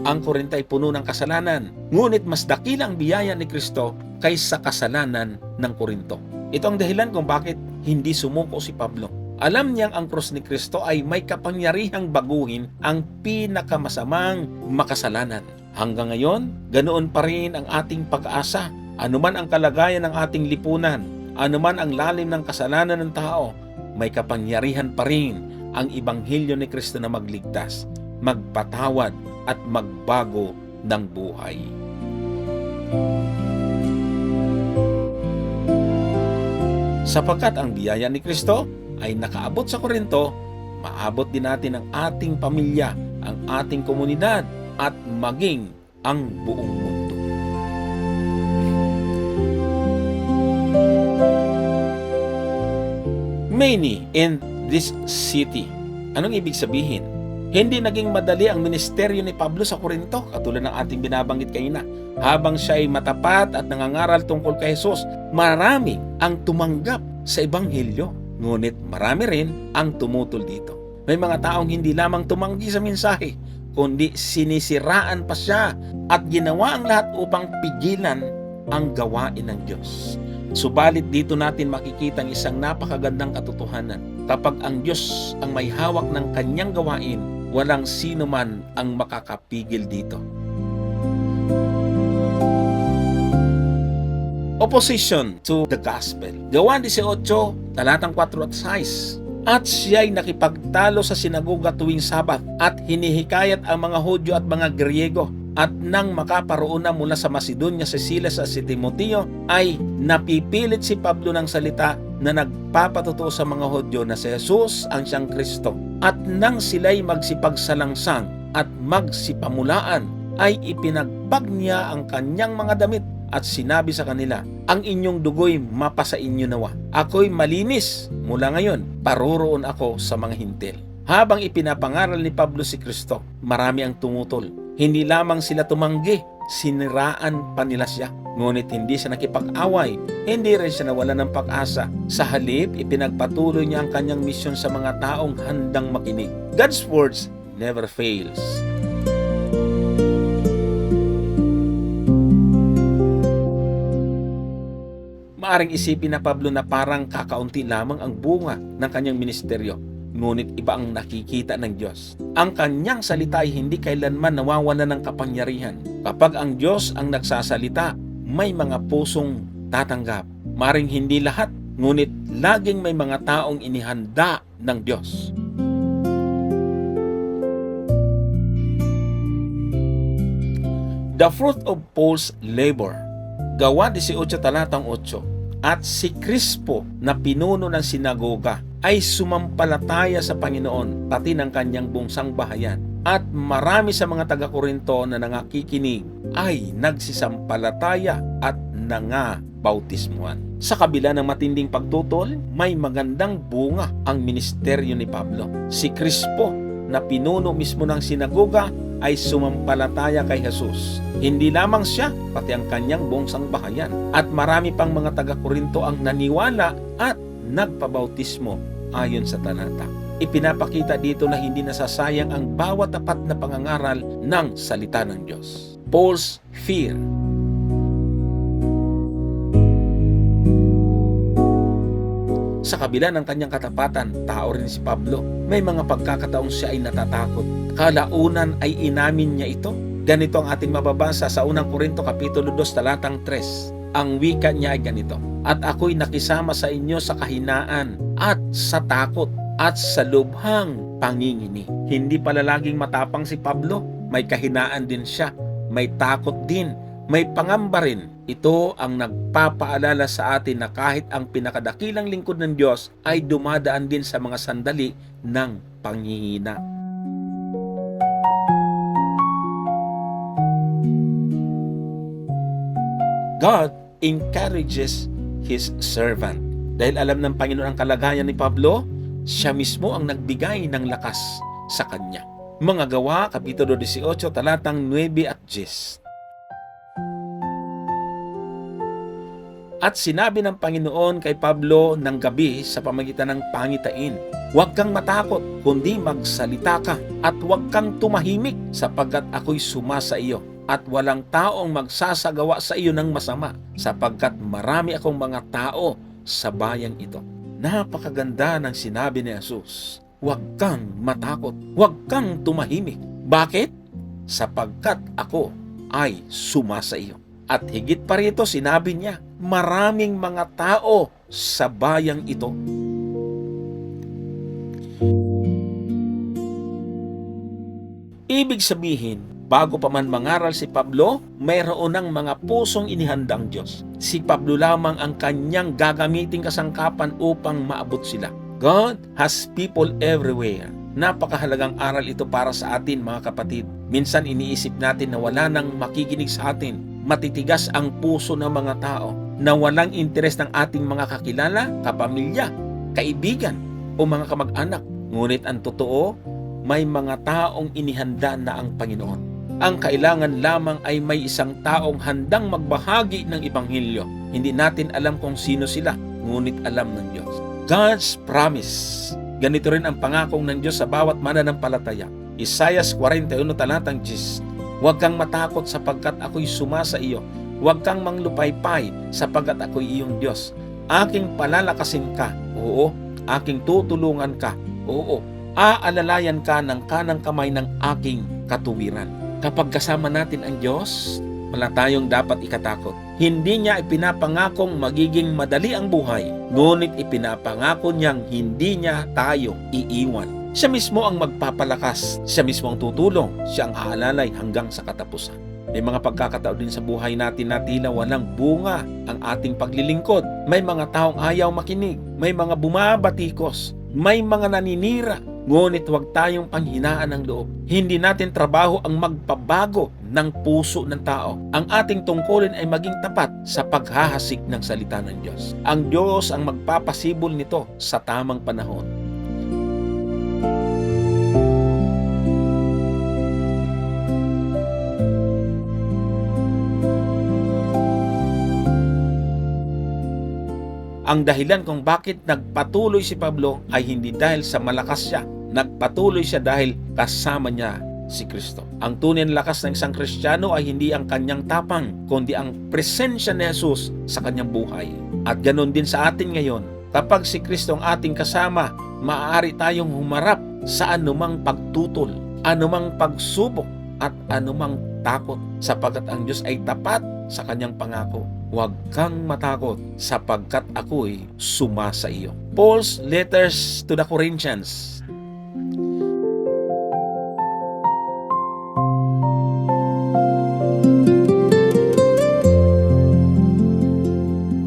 Ang Korinto ay puno ng kasalanan, ngunit mas dakila ang biyaya ni Kristo kaysa kasalanan ng Korinto. Ito ang dahilan kung bakit hindi sumuko si Pablo. Alam niyang ang krus ni Kristo ay may kapangyarihang baguhin ang pinakamasamang makasalanan. Hanggang ngayon, ganoon pa rin ang ating pag-asa. Anuman ang kalagayan ng ating lipunan, anuman ang lalim ng kasalanan ng tao, may kapangyarihan pa rin ang Ebanghelyo ni Kristo na magligtas, magpatawad at magbago ng buhay. Sapagkat ang biyaya ni Kristo ay nakaabot sa Korinto, maabot din natin ang ating pamilya, ang ating komunidad at maging ang buong mundo. Many in this city. Anong ibig sabihin? Hindi naging madali ang ministeryo ni Pablo sa Korinto, katulad ng ating binabanggit kanina. Habang siya ay matapat at nangangaral tungkol kay Jesus, marami ang tumanggap sa Ebanghelyo. Ngunit marami rin ang tumutol dito. May mga taong hindi lamang tumanggi sa mensahe, kundi sinisiraan pa siya at ginawa ang lahat upang pigilan ang gawain ng Diyos. Subalit dito natin makikita ang isang napakagandang katotohanan. Kapag ang Diyos ang may hawak ng kanyang gawain, walang sino man ang makakapigil dito. Opposition to the gospel. Gawa 18, talatang 4 at 6. At siya'y nakipagtalo sa sinagoga tuwing Sabat at hinihikayat ang mga Hudyo at mga Griego. At nang makaparoon na mula sa Macedonia si Silas at si Timoteo, ay napipilit si Pablo ng salita na nagpapatotoo sa mga Hudyo na si Jesus ang siyang Kristo. At nang sila'y magsipagsalangsang at magsipamulaan, ay ipinagpag niya ang kanyang mga damit at sinabi sa kanila, ang inyong dugo'y mapasa inyo nawa. Ako'y malinis, mula ngayon paroroon ako sa mga hintil. Habang ipinapangaral ni Pablo si Kristo, marami ang tumutol. Hindi lamang sila tumanggi, siniraan pa nila siya. Ngunit hindi siya nakipag-away, hindi rin siya nawala ng pag-asa. Sa halip, ipinagpatuloy niya ang kanyang misyon sa mga taong handang makinig. God's words never fails. Maaring isipin na Pablo na parang kakaunti lamang ang bunga ng kanyang ministeryo. Ngunit iba ang nakikita ng Diyos. Ang kanyang salita ay hindi kailanman nawawala ng kapangyarihan. Kapag ang Diyos ang nagsasalita, may mga pusong tatanggap. Maring hindi lahat, ngunit laging may mga taong inihanda ng Diyos. The fruit of Paul's labor. Gawa 18 talatang 8. At si Crispo na pinuno ng sinagoga ay sumampalataya sa Panginoon pati ng kanyang bunsang bahayan. At marami sa mga taga-Korinto na nangakikinig ay nagsisampalataya at nangabautismuhan. Sa kabila ng matinding pagtutol, may magandang bunga ang ministeryo ni Pablo. Si Crispo na pinuno mismo ng sinagoga ay sumampalataya kay Jesus. Hindi lamang siya, pati ang kanyang bunsang bahayan. At marami pang mga taga-Korinto ang naniwala at nagpabautismo ayon sa talata. Ipinapakita dito na hindi nasasayang ang bawat tapat na pangangaral ng salita ng Diyos. Paul's fear. Sa kabila ng kanyang katapatan, tao rin si Pablo. May mga pagkakataong siya ay natatakot. Kalaunan ay inamin niya ito. Ganito ang ating mababasa sa unang Korinto Kapitulo 2 talatang 3. Ang wika niya ay ganito, at ako'y nakisama sa inyo sa kahinaan at sa takot at sa lubhang pangingini. Hindi pala laging matapang si Pablo. May kahinaan din siya. May takot din. may pangamba rin. Ito ang nagpapaalala sa atin na kahit ang pinakadakilang lingkod ng Diyos ay dumadaan din sa mga sandali ng panghihina. God encourages His servant. Dahil alam ng Panginoon ang kalagayan ni Pablo, siya mismo ang nagbigay ng lakas sa kanya. Mga Gawa, Kapitulo 18, talatang 9 at 10. At sinabi ng Panginoon kay Pablo ng gabi sa pamagitan ng pangitain, huwag kang matakot, kundi magsalita ka, at huwag kang tumahimik, sapagkat ako'y sumasa iyo, at walang taong magsasagawa sa iyo ng masama, sapagkat marami akong mga tao sa bayang ito. Napakaganda ng sinabi ni Jesus. Huwag kang matakot, huwag kang tumahimik. Bakit? Sapagkat ako ay sumasa iyo. At higit pa rito, sinabi niya, maraming mga tao sa bayang ito. Ibig sabihin, bago pa man mangaral si Pablo, mayroon ng mga pusong inihandang Diyos. Si Pablo lamang ang kanyang gagamiting kasangkapan upang maabot sila. God has people everywhere. Napakahalagang aral ito para sa atin, mga kapatid. Minsan iniisip natin na wala nang makikinig sa atin. Matitigas ang puso ng mga tao na walang interes ng ating mga kakilala, kapamilya, kaibigan o mga kamag-anak. Ngunit ang totoo, may mga taong inihanda na ang Panginoon. Ang kailangan lamang ay may isang taong handang magbahagi ng Ebanghelyo. Hindi natin alam kung sino sila, ngunit alam ng Diyos. God's promise. Ganito rin ang pangakong ng Diyos sa bawat mananampalataya. Isaiah 41 talatang 10. Huwag kang matakot sapagkat ako'y sumasa iyo. Huwag kang manglupaypay sapagkat ako'y iyong Diyos. Aking palalakasin ka. Oo. Aking tutulungan ka. Oo. Aalalayan ka ng kanang kamay ng aking katuwiran. Kapag kasama natin ang Diyos, wala tayong dapat ikatakot. Hindi niya ipinapangakong magiging madali ang buhay, ngunit ipinapangako niyang hindi niya tayo iiwan. Siya mismo ang magpapalakas, siya mismo ang tutulong, siya ang aalalay hanggang sa katapusan. May mga pagkakataon din sa buhay natin na tila walang bunga ang ating paglilingkod. May mga taong ayaw makinig, may mga bumabatikos, may mga naninira. Ngunit huwag tayong panghinaan ng loob. Hindi natin trabaho ang magpabago ng puso ng tao. Ang ating tungkulin ay maging tapat sa paghahasik ng salita ng Diyos. Ang Diyos ang magpapasibol nito sa tamang panahon. Ang dahilan kung bakit nagpatuloy si Pablo ay hindi dahil sa malakas siya. Nagpatuloy siya dahil kasama niya si Kristo. Ang tunay na lakas ng isang Kristiyano ay hindi ang kanyang tapang, kundi ang presensya ni Jesus sa kanyang buhay. At ganoon din sa atin ngayon. Kapag si Kristo ang ating kasama, maaari tayong humarap sa anumang pagtutol, anumang pagsubok, at anumang takot, sapagkat ang Diyos ay tapat sa kanyang pangako. Huwag kang matakot sapagkat ako'y sumasa iyo. Paul's letters to the Corinthians.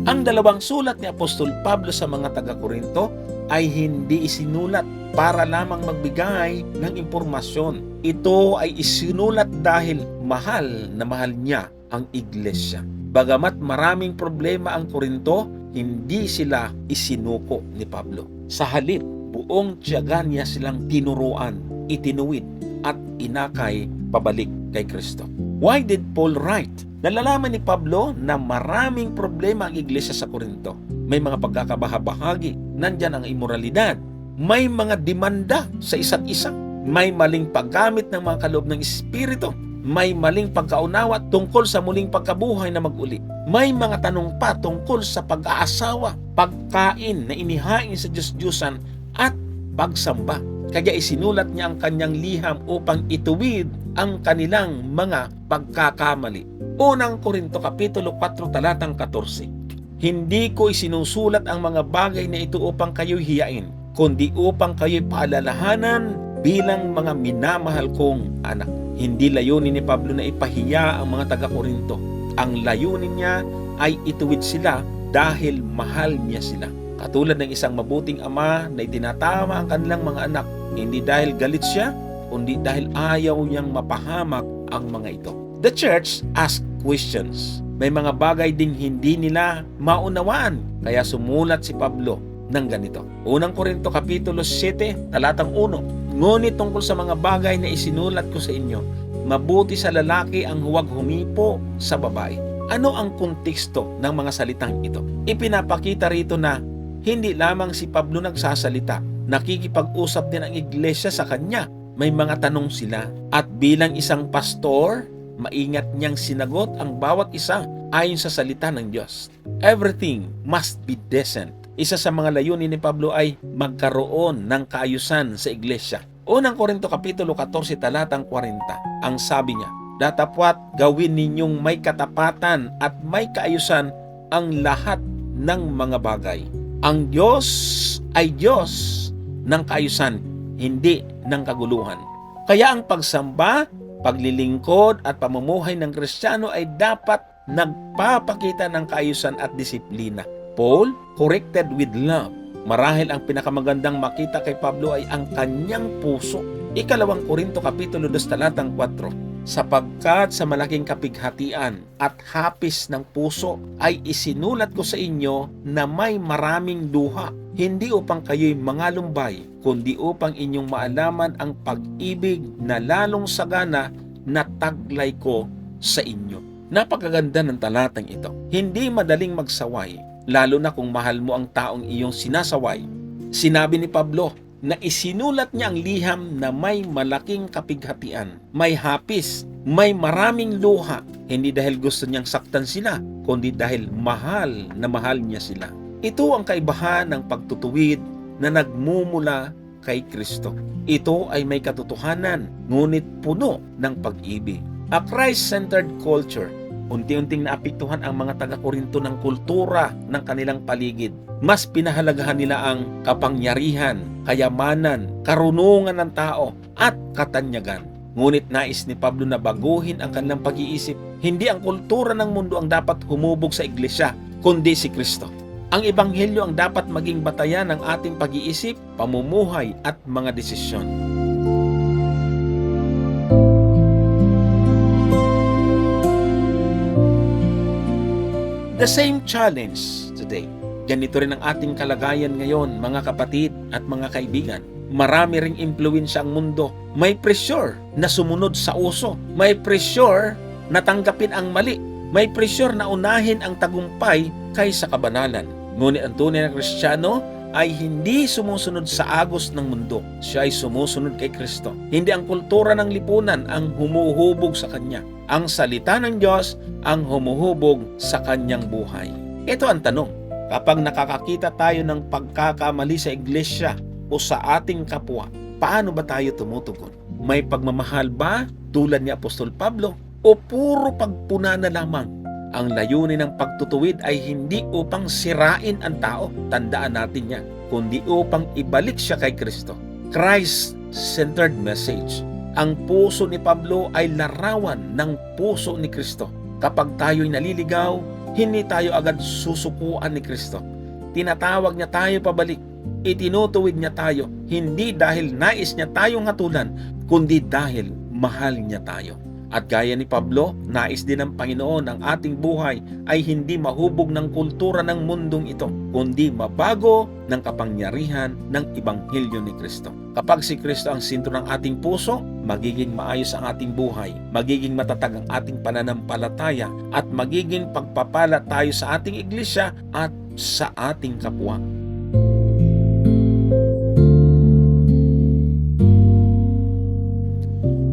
Ang dalawang sulat ni Apostol Pablo sa mga taga-Korinto ay hindi isinulat para lamang magbigay ng impormasyon. Ito ay isinulat dahil mahal na mahal niya ang iglesia. Bagamat maraming problema ang Korinto, hindi sila isinuko ni Pablo. Sa halip, buong tiyaga niya silang tinuruan, itinuwid, at inakay pabalik kay Kristo. Why did Paul write? Nalalaman ni Pablo na maraming problema ang iglesia sa Korinto. May mga pagkakabahabahagi, nandyan ang imoralidad, may mga demanda sa isa't isa, may maling paggamit ng mga kaloob ng Espiritu, may maling pagkaunawa tungkol sa muling pagkabuhay na mag-uli. May mga tanong pa tungkol sa pag-aasawa, pagkain na inihain sa Diyos-Diyusan at pagsamba. Kaya isinulat niya ang kanyang liham upang ituwid ang kanilang mga pagkakamali. Unang Korinto Kapitulo 4 talatang 14. Hindi ko isinusulat ang mga bagay na ito upang kayo'y hiyain, kundi upang kayo'y paalalahanan bilang mga minamahal kong anak. Hindi layunin ni Pablo na ipahiya ang mga taga-Korinto. Ang layunin niya ay ituwid sila dahil mahal niya sila. Katulad ng isang mabuting ama na itinatama ang kanilang mga anak, hindi dahil galit siya, kundi dahil ayaw niyang mapahamak ang mga ito. The church asks questions. May mga bagay ding hindi nila maunawaan, kaya sumulat si Pablo ng ganito. Unang Korinto Kapitulo 7, talatang 1. Ngunit tungkol sa mga bagay na isinulat ko sa inyo, mabuti sa lalaki ang huwag humipo sa babae. Ano ang konteksto ng mga salitang ito? Ipinapakita rito na hindi lamang si Pablo nagsasalita, nakikipag-usap din ang iglesia sa kanya. May mga tanong sila at bilang isang pastor, maingat niyang sinagot ang bawat isa ayon sa salita ng Diyos. Everything must be decent. Isa sa mga layunin ni Pablo ay magkaroon ng kaayusan sa iglesia. Unang Korinto Kapitulo 14, talatang 40. Ang sabi niya, datapwat gawin ninyong may katapatan at may kaayusan ang lahat ng mga bagay. Ang Diyos ay Diyos ng kaayusan, hindi ng kaguluhan. Kaya ang pagsamba, paglilingkod at pamumuhay ng Kristiyano ay dapat nagpapakita ng kaayusan at disiplina. Paul, corrected with love. Marahil ang pinakamagandang makita kay Pablo ay ang kanyang puso. Ikalawang Korinto Kapitulo 2, talatang 4. Sapagkat sa malaking kapighatian at hapis ng puso ay isinulat ko sa inyo na may maraming luha, hindi upang kayo'y mangalumbay, kundi upang inyong maalaman ang pag-ibig na lalong sagana na taglay ko sa inyo. Napakaganda ng talatang ito. Hindi madaling magsaway, lalo na kung mahal mo ang taong iyong sinasaway. Sinabi ni Pablo na isinulat niya ang liham na may malaking kapighatian, may hapis, may maraming luha, hindi dahil gusto niyang saktan sila, kundi dahil mahal na mahal niya sila. Ito ang kaibahan ng pagtutuwid na nagmumula kay Kristo. Ito ay may katotohanan, ngunit puno ng pag-ibig. A Christ-centered culture. Unti-unting naapektuhan ang mga taga-Korinto ng kultura ng kanilang paligid. Mas pinahalagahan nila ang kapangyarihan, kayamanan, karunungan ng tao at katanyagan. Ngunit nais ni Pablo na baguhin ang kanilang pag-iisip. Hindi ang kultura ng mundo ang dapat humubog sa iglesia, kundi si Kristo. Ang Ebanghelyo ang dapat maging batayan ng ating pag-iisip, pamumuhay at mga desisyon. The same challenge today. Ganito rin ang ating kalagayan ngayon, mga kapatid at mga kaibigan. Marami ring impluwensya ang mundo. May pressure na sumunod sa uso. May pressure na tanggapin ang mali. May pressure na unahin ang tagumpay kaysa kabanalan. Ngunit ang tunay na Kristiyano ay hindi sumusunod sa agos ng mundo. Siya ay sumusunod kay Kristo. Hindi ang kultura ng lipunan ang humuhubog sa Kanya. Ang salita ng Diyos ang humuhubog sa Kanyang buhay. Ito ang tanong. Kapag nakakakita tayo ng pagkakamali sa iglesia o sa ating kapwa, paano ba tayo tumutugon? May pagmamahal ba tulad ni Apostol Pablo? O puro pagpuna na lamang? Ang layunin ng pagtutuwid ay hindi upang sirain ang tao, tandaan natin yan, kundi upang ibalik siya kay Kristo. Christ-centered message. Ang puso ni Pablo ay larawan ng puso ni Kristo. Kapag tayo'y naliligaw, hindi tayo agad susukuan ni Kristo. Tinatawag niya tayo pabalik. Itinutuwid niya tayo, hindi dahil nais niya tayong hatulan, kundi dahil mahal niya tayo. At gaya ni Pablo, nais din ng Panginoon ang ating buhay ay hindi mahubog ng kultura ng mundong ito, kundi mabago ng kapangyarihan ng Ebanghelyo ni Kristo. Kapag si Kristo ang sentro ng ating puso, magiging maayos ang ating buhay, magiging matatag ang ating pananampalataya, at magiging pagpapala tayo sa ating iglesia at sa ating kapwa.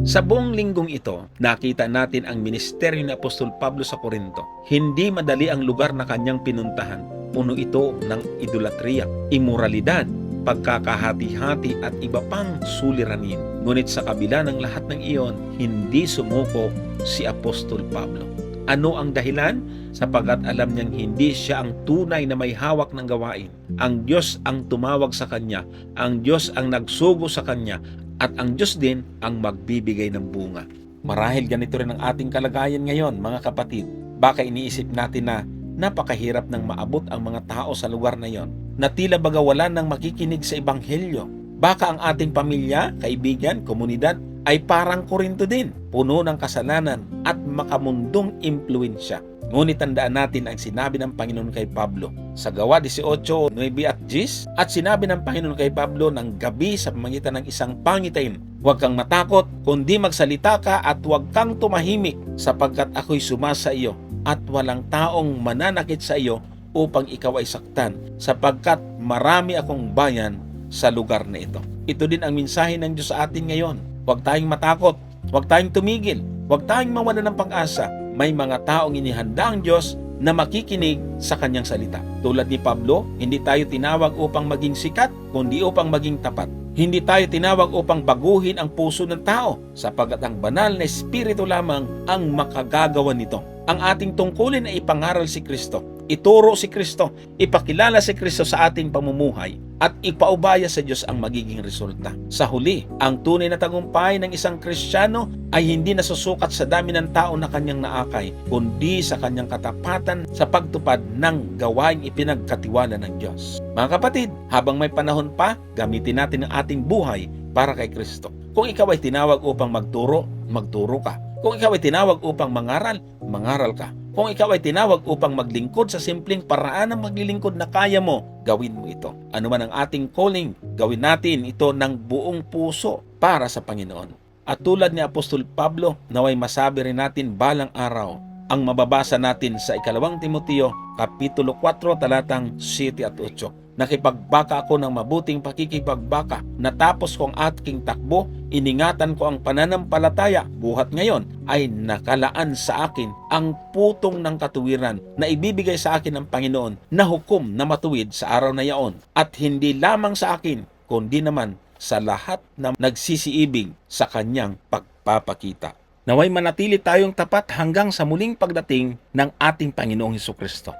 Sa buong linggong ito, nakita natin ang ministeryo ni Apostol Pablo sa Korinto. Hindi madali ang lugar na kanyang pinuntahan. Puno ito ng idolatriya, imoralidad, pagkakahati-hati at iba pang suliranin. Ngunit sa kabila ng lahat ng iyon, hindi sumuko si Apostol Pablo. Ano ang dahilan? Sapagkat alam niyang hindi siya ang tunay na may hawak ng gawain. Ang Diyos ang tumawag sa kanya, ang Diyos ang nagsugo sa kanya, at ang Diyos din ang magbibigay ng bunga. Marahil ganito rin ang ating kalagayan ngayon, mga kapatid. Baka iniisip natin na napakahirap ng maabot ang mga tao sa lugar na yon, na tila baga wala nang makikinig sa ebanghelyo. Baka ang ating pamilya, kaibigan, komunidad ay parang Korinto din, puno ng kasalanan at makamundong impluensya. Ngunit tandaan natin ang sinabi ng Panginoon kay Pablo sa Gawa 18:9 at 10, at sinabi ng Panginoon kay Pablo ng gabi sa pamamagitan ng isang pangitain, "Huwag kang matakot, kundi magsalita ka at huwag kang tumahimik, sapagkat ako'y sumasa iyo at walang taong mananakit sa iyo upang ikaw ay saktan, sapagkat marami akong bayan sa lugar na ito." Ito din ang mensahe ng Diyos sa atin ngayon. Huwag tayong matakot, huwag tayong tumigil, huwag tayong mawalan ng pag-asa. May mga taong inihanda ang Diyos na makikinig sa kanyang salita. Tulad ni Pablo, hindi tayo tinawag upang maging sikat, kundi upang maging tapat. Hindi tayo tinawag upang baguhin ang puso ng tao, sapagkat ang banal na espiritu lamang ang makagagawa nito. Ang ating tungkulin ay ipangaral si Kristo, ituro si Kristo, ipakilala si Kristo sa ating pamumuhay, at ipaubaya sa Diyos ang magiging resulta. Sa huli, ang tunay na tagumpay ng isang Kristiyano ay hindi nasusukat sa dami ng tao na kanyang naakay, kundi sa kanyang katapatan sa pagtupad ng gawaing ipinagkatiwala ng Diyos. Mga kapatid, habang may panahon pa, gamitin natin ang ating buhay para kay Kristo. Kung ikaw ay tinawag upang magturo, magturo ka. Kung ikaw ay tinawag upang mangaral, mangaral ka. Kung ikaw ay tinawag upang maglingkod sa simpleng paraan ng maglilingkod na kaya mo, gawin mo ito. Ano man ang ating calling, gawin natin ito ng buong puso para sa Panginoon. At tulad ni Apostol Pablo, naway masabi rin natin balang araw ang mababasa natin sa 2 Timoteo, Kapitulo 4, talatang 7 at 8. Nakipagbaka ako ng mabuting pakikipagbaka. Natapos ko ang aking takbo, iningatan ko ang pananampalataya. Buhat ngayon ay nakalaan sa akin ang putong ng katuwiran na ibibigay sa akin ng Panginoon na hukom na matuwid sa araw na yaon. At hindi lamang sa akin, kundi naman sa lahat na nagsisiibig sa kanyang pagpapakita. Naway manatili tayong tapat hanggang sa muling pagdating ng ating Panginoong Hesukristo.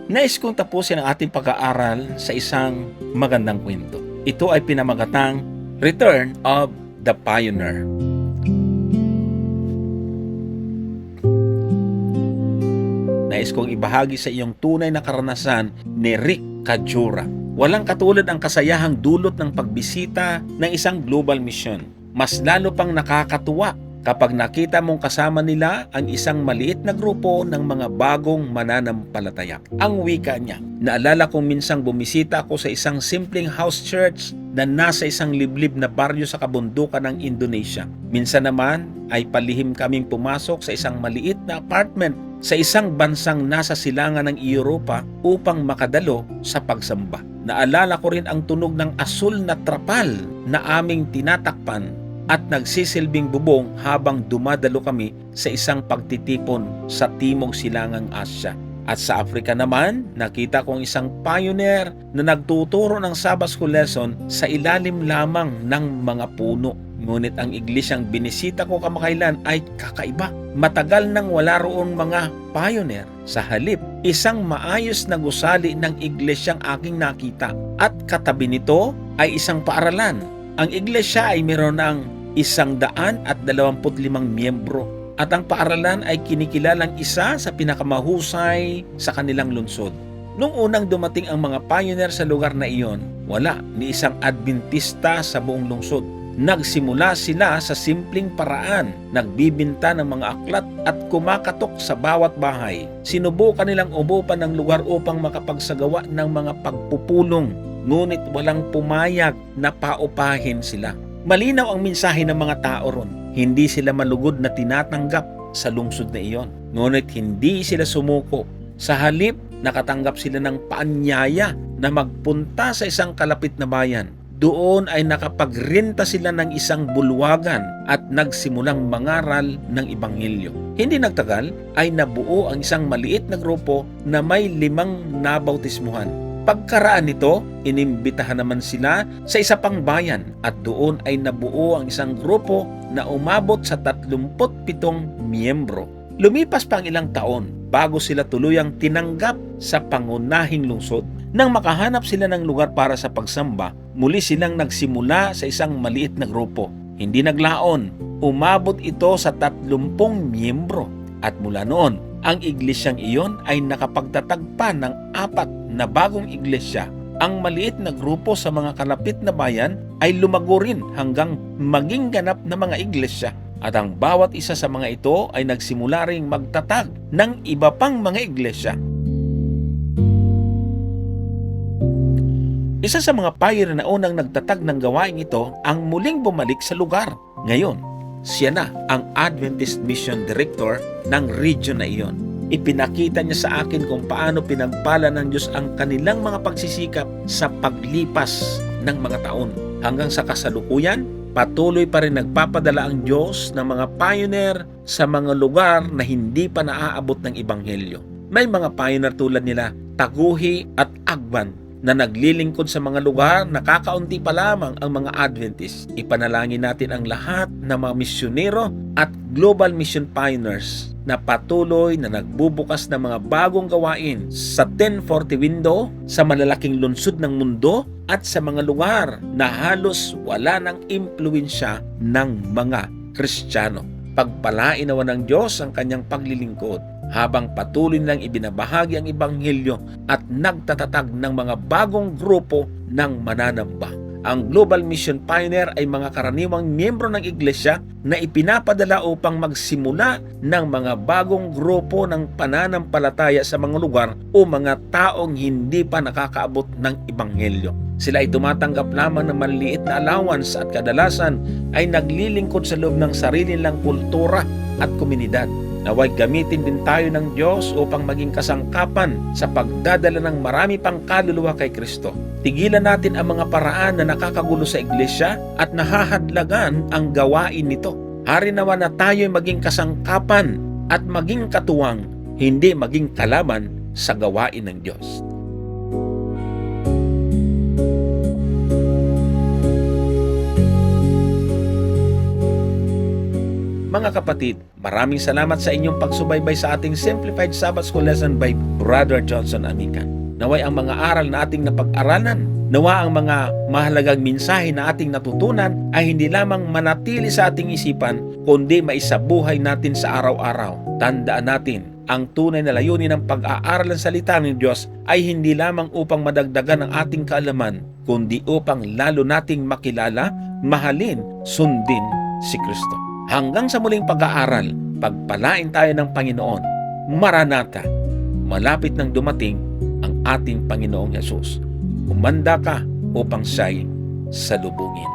Nais kong tapusin ang ating pag-aaral sa isang magandang kwento. Ito ay pinamagatang Return of the Pioneer. Nais kong ibahagi sa iyong tunay na karanasan ni Rick Kajura. Walang katulad ang kasayahang dulot ng pagbisita ng isang global mission. Mas lalo pang nakakatuwa kapag nakita mong kasama nila ang isang maliit na grupo ng mga bagong mananampalataya. Ang wika niya, naalala kong minsang bumisita ako sa isang simpleng house church na nasa isang liblib na baryo sa kabundukan ng Indonesia. Minsan naman ay palihim kaming pumasok sa isang maliit na apartment sa isang bansang nasa silangan ng Europa upang makadalo sa pagsamba. Naalala ko rin ang tunog ng asul na trapal na aming tinatakpan at nagsisilbing bubong habang dumadalo kami sa isang pagtitipon sa Timog Silangang Asya. At sa Africa naman, nakita kong isang pioneer na nagtuturo ng Sabbath School lesson sa ilalim lamang ng mga puno. Ngunit ang iglesyang binisita ko kamakailan ay kakaiba. Matagal nang wala roong mga pioneer. Sa halip, isang maayos na gusali ng iglesyang aking nakita. At katabi nito ay isang paaralan. Ang iglesia ay meron ng 125 miyembro. At ang paaralan ay kinikilalang isa sa pinakamahusay sa kanilang lungsod. Nung unang dumating ang mga pioneer sa lugar na iyon, wala ni isang Adventista sa buong lungsod. Nagsimula sila sa simpleng paraan, nagbibinta ng mga aklat at kumakatok sa bawat bahay. Sinubukan nilang umupan ng lugar upang makapagsagawa ng mga pagpupulong, ngunit walang pumayag na paupahin sila. Malinaw ang mensahe ng mga tao ron. Hindi sila malugod na tinatanggap sa lungsod na iyon. Ngunit hindi sila sumuko. Sa halip, nakatanggap sila ng paanyaya na magpunta sa isang kalapit na bayan. Doon ay nakapagrenta sila ng isang bulwagan at nagsimulang mangaral ng Ebanghelyo. Hindi nagtagal ay nabuo ang isang maliit na grupo na may 5 nabautismuhan. Pagkaraan nito, inimbitahan naman sila sa isa pang bayan at doon ay nabuo ang isang grupo na umabot sa 37 miyembro. Lumipas pa ang ilang taon bago sila tuluyang tinanggap sa pangunahing lungsod. Nang makahanap sila ng lugar para sa pagsamba, muli silang nagsimula sa isang maliit na grupo. hindi naglaon. Umabot ito sa 30 miyembro. At mula noon, ang iglesyang iyon ay nakapagtatag pa ng 4 na bagong iglesia. Ang maliit na grupo sa mga kalapit na bayan ay lumago rin hanggang maging ganap na mga iglesia. At ang bawat isa sa mga ito ay nagsimula ring magtatag ng iba pang mga iglesia. Isa sa mga pioneer na unang nagtatag ng gawain ito ang muling bumalik sa lugar. Ngayon, siya na ang Adventist Mission Director ng region na iyon. Ipinakita niya sa akin kung paano pinagpala ng Diyos ang kanilang mga pagsisikap sa paglipas ng mga taon. Hanggang sa kasalukuyan, patuloy pa rin nagpapadala ang Diyos ng mga pioneer sa mga lugar na hindi pa naaabot ng Ebanghelyo. May mga pioneer tulad nila Taguhi at Agban na naglilingkod sa mga lugar na kakaunti pa lamang ang mga Adventist. Ipanalangin natin ang lahat ng mga misyonero at global mission pioneers na patuloy na nagbubukas ng mga bagong gawain sa 1040 window, sa malalaking lungsod ng mundo at sa mga lugar na halos wala ng impluwensya ng mga Kristiyano. Pagpalain nawa ng Diyos ang kanyang paglilingkod habang patuloy nilang ibinabahagi ang Ebanghelyo at nagtatatag ng mga bagong grupo ng mananamba. Ang Global Mission Pioneer ay mga karaniwang miyembro ng iglesia na ipinapadala upang magsimula ng mga bagong grupo ng pananampalataya sa mga lugar o mga taong hindi pa nakakaabot ng Ebanghelyo. Sila ay tumatanggap lamang ng maliliit na allowance at kadalasan ay naglilingkod sa loob ng sarili nilang kultura at komunidad. Naway gamitin din tayo ng Diyos upang maging kasangkapan sa pagdadala ng marami pang kaluluwa kay Kristo. Tigilan natin ang mga paraan na nakakagulo sa iglesia at nahahadlagan ang gawain nito. Hari nawa na tayo maging kasangkapan at maging katuwang, hindi maging kalaban sa gawain ng Diyos. Mga kapatid, maraming salamat sa inyong pagsubaybay sa ating Simplified Sabbath School Lesson by Brother Johnson Amican. Naway ang mga aral na ating napag-aralan, nawa ang mga mahalagang mensahe na ating natutunan ay hindi lamang manatili sa ating isipan, kundi maisabuhay natin sa araw-araw. Tandaan natin, ang tunay na layunin ng pag-aaral ng salita ng Diyos ay hindi lamang upang madagdagan ang ating kaalaman, kundi upang lalo nating makilala, mahalin, sundin si Kristo. Hanggang sa muling pag-aaral, pagpalain tayo ng Panginoon. Maranatha, malapit nang dumating ang ating Panginoong Hesus. Umanda ka upang siya'y salubungin.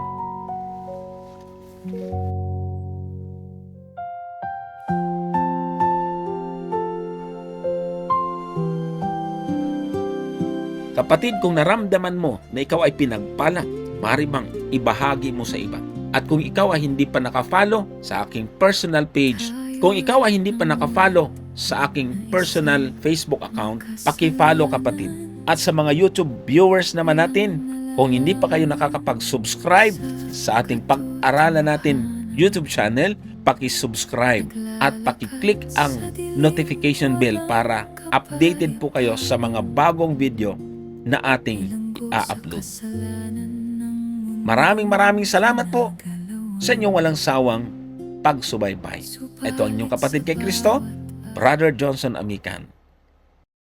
Kapatid, kung naramdaman mo na ikaw ay pinagpala, maaari bang ibahagi mo sa iba? At kung ikaw ay hindi pa nakafollow sa aking personal page, kung ikaw ay hindi pa nakafollow sa aking personal Facebook account, paki-follow kapatid. At sa mga YouTube viewers naman natin, kung hindi pa kayo nakakapag-subscribe sa ating pag-aralan natin YouTube channel, paki-subscribe at paki-click ang notification bell para updated po kayo sa mga bagong video na ating i-upload. Maraming salamat po sa inyong walang sawang pagsubaybay. Ito ang inyong kapatid kay Kristo, Brother Johnson Amican.